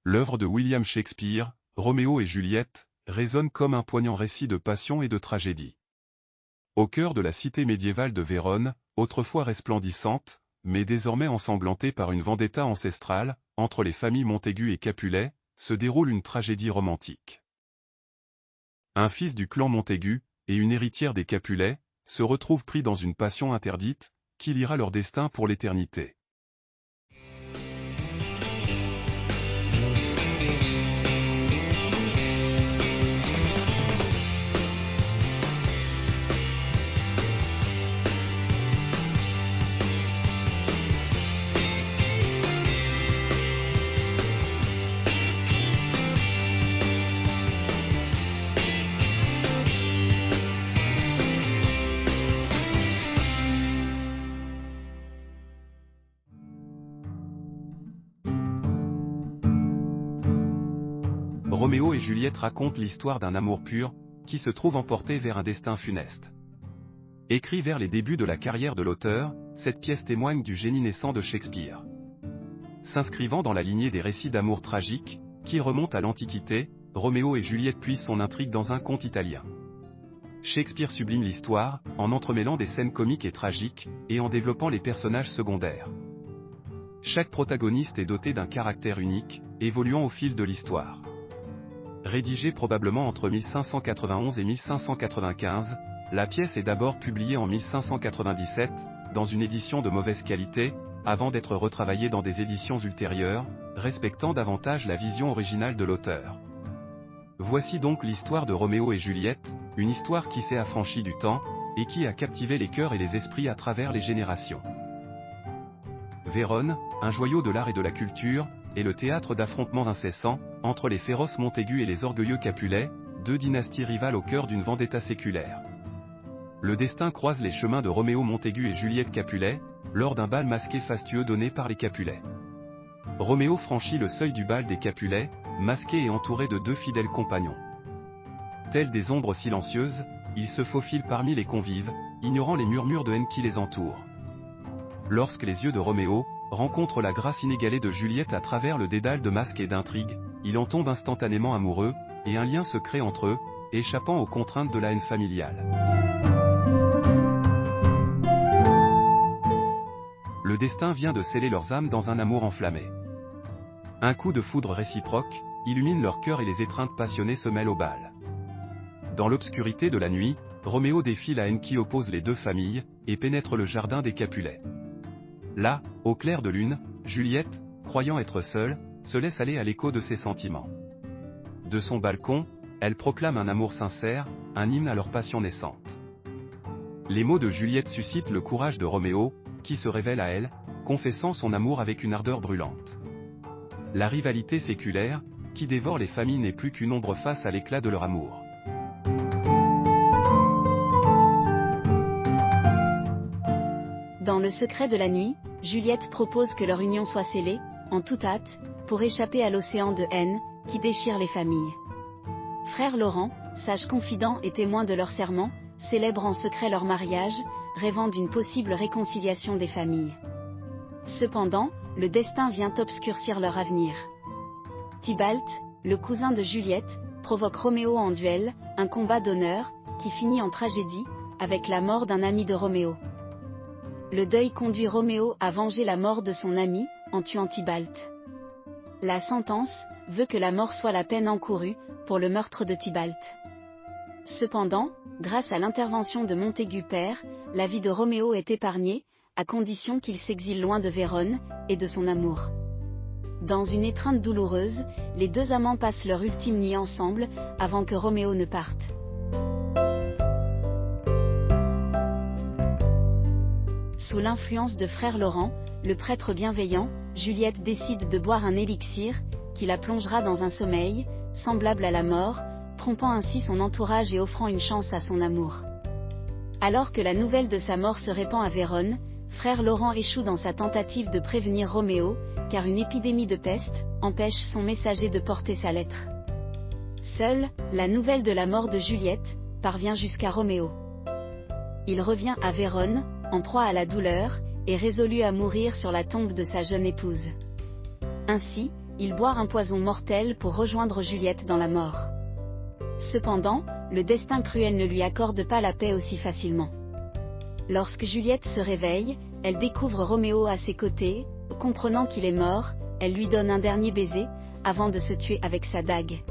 L'œuvre de William Shakespeare, Roméo et Juliette, résonne comme un poignant récit de passion et de tragédie. Au cœur de la cité médiévale de Vérone, autrefois resplendissante, mais désormais ensanglantée par une vendetta ancestrale, entre les familles Montaigu et Capulet, se déroule une tragédie romantique. Un fils du clan Montaigu, et une héritière des Capulet, se retrouvent pris dans une passion interdite, qui liera leur destin pour l'éternité. Roméo et Juliette racontent l'histoire d'un amour pur, qui se trouve emporté vers un destin funeste. Écrit vers les débuts de la carrière de l'auteur, cette pièce témoigne du génie naissant de Shakespeare. S'inscrivant dans la lignée des récits d'amour tragiques, qui remontent à l'Antiquité, Roméo et Juliette puisent son intrigue dans un conte italien. Shakespeare sublime l'histoire, en entremêlant des scènes comiques et tragiques, et en développant les personnages secondaires. Chaque protagoniste est doté d'un caractère unique, évoluant au fil de l'histoire. Rédigée probablement entre 1591 et 1595, la pièce est d'abord publiée en 1597, dans une édition de mauvaise qualité, avant d'être retravaillée dans des éditions ultérieures, respectant davantage la vision originale de l'auteur. Voici donc l'histoire de Roméo et Juliette, une histoire qui s'est affranchie du temps, et qui a captivé les cœurs et les esprits à travers les générations. Vérone, un joyau de l'art et de la culture, est le théâtre d'affrontements incessants, entre les féroces Montaigu et les orgueilleux Capulet, deux dynasties rivales au cœur d'une vendetta séculaire. Le destin croise les chemins de Roméo Montaigu et Juliette Capulet, lors d'un bal masqué fastueux donné par les Capulet. Roméo franchit le seuil du bal des Capulet, masqué et entouré de deux fidèles compagnons. Tels des ombres silencieuses, il se faufile parmi les convives, ignorant les murmures de haine qui les entourent. Lorsque les yeux de Roméo rencontrent la grâce inégalée de Juliette à travers le dédale de masques et d'intrigues, il en tombe instantanément amoureux, et un lien se crée entre eux, échappant aux contraintes de la haine familiale. Le destin vient de sceller leurs âmes dans un amour enflammé. Un coup de foudre réciproque illumine leur cœur et les étreintes passionnées se mêlent au bal. Dans l'obscurité de la nuit, Roméo défie la haine qui oppose les deux familles, et pénètre le jardin des Capulet. Là, au clair de lune, Juliette, croyant être seule, se laisse aller à l'écho de ses sentiments. De son balcon, elle proclame un amour sincère, un hymne à leur passion naissante. Les mots de Juliette suscitent le courage de Roméo, qui se révèle à elle, confessant son amour avec une ardeur brûlante. La rivalité séculaire, qui dévore les familles n'est plus qu'une ombre face à l'éclat de leur amour. Dans le secret de la nuit, Juliette propose que leur union soit scellée, en toute hâte, pour échapper à l'océan de haine, qui déchire les familles. Frère Laurent, sage confident et témoin de leur serment, célèbre en secret leur mariage, rêvant d'une possible réconciliation des familles. Cependant, le destin vient obscurcir leur avenir. Tybalt, le cousin de Juliette, provoque Roméo en duel, un combat d'honneur, qui finit en tragédie, avec la mort d'un ami de Roméo. Le deuil conduit Roméo à venger la mort de son ami, en tuant Tybalt. La sentence veut que la mort soit la peine encourue, pour le meurtre de Tybalt. Cependant, grâce à l'intervention de Montaigu père, la vie de Roméo est épargnée, à condition qu'il s'exile loin de Vérone, et de son amour. Dans une étreinte douloureuse, les deux amants passent leur ultime nuit ensemble, avant que Roméo ne parte. Sous l'influence de frère Laurent, le prêtre bienveillant, Juliette décide de boire un élixir, qui la plongera dans un sommeil, semblable à la mort, trompant ainsi son entourage et offrant une chance à son amour. Alors que la nouvelle de sa mort se répand à Vérone, frère Laurent échoue dans sa tentative de prévenir Roméo, car une épidémie de peste empêche son messager de porter sa lettre. Seule, la nouvelle de la mort de Juliette parvient jusqu'à Roméo. Il revient à Vérone, en proie à la douleur, et résolu à mourir sur la tombe de sa jeune épouse. Ainsi, il boit un poison mortel pour rejoindre Juliette dans la mort. Cependant, le destin cruel ne lui accorde pas la paix aussi facilement. Lorsque Juliette se réveille, elle découvre Roméo à ses côtés, comprenant qu'il est mort, elle lui donne un dernier baiser, avant de se tuer avec sa dague.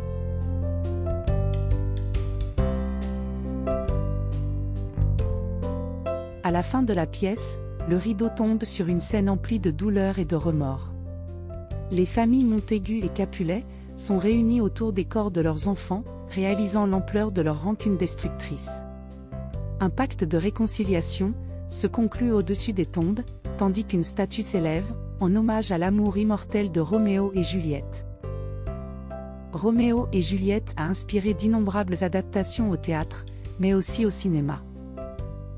À la fin de la pièce, le rideau tombe sur une scène emplie de douleur et de remords. Les familles Montaigu et Capulet sont réunies autour des corps de leurs enfants, réalisant l'ampleur de leur rancune destructrice. Un pacte de réconciliation se conclut au-dessus des tombes, tandis qu'une statue s'élève, en hommage à l'amour immortel de Roméo et Juliette. Roméo et Juliette a inspiré d'innombrables adaptations au théâtre, mais aussi au cinéma.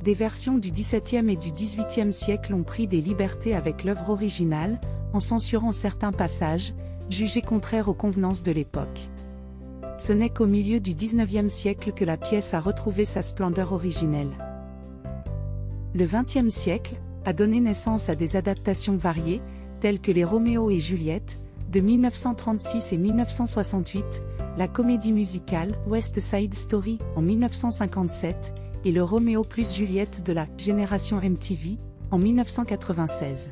Des versions du XVIIe et du XVIIIe siècle ont pris des libertés avec l'œuvre originale, en censurant certains passages, jugés contraires aux convenances de l'époque. Ce n'est qu'au milieu du XIXe siècle que la pièce a retrouvé sa splendeur originelle. Le XXe siècle a donné naissance à des adaptations variées, telles que les Roméo et Juliette, de 1936 et 1968, la comédie musicale West Side Story en 1957, et le Roméo plus Juliette de la génération MTV, en 1996.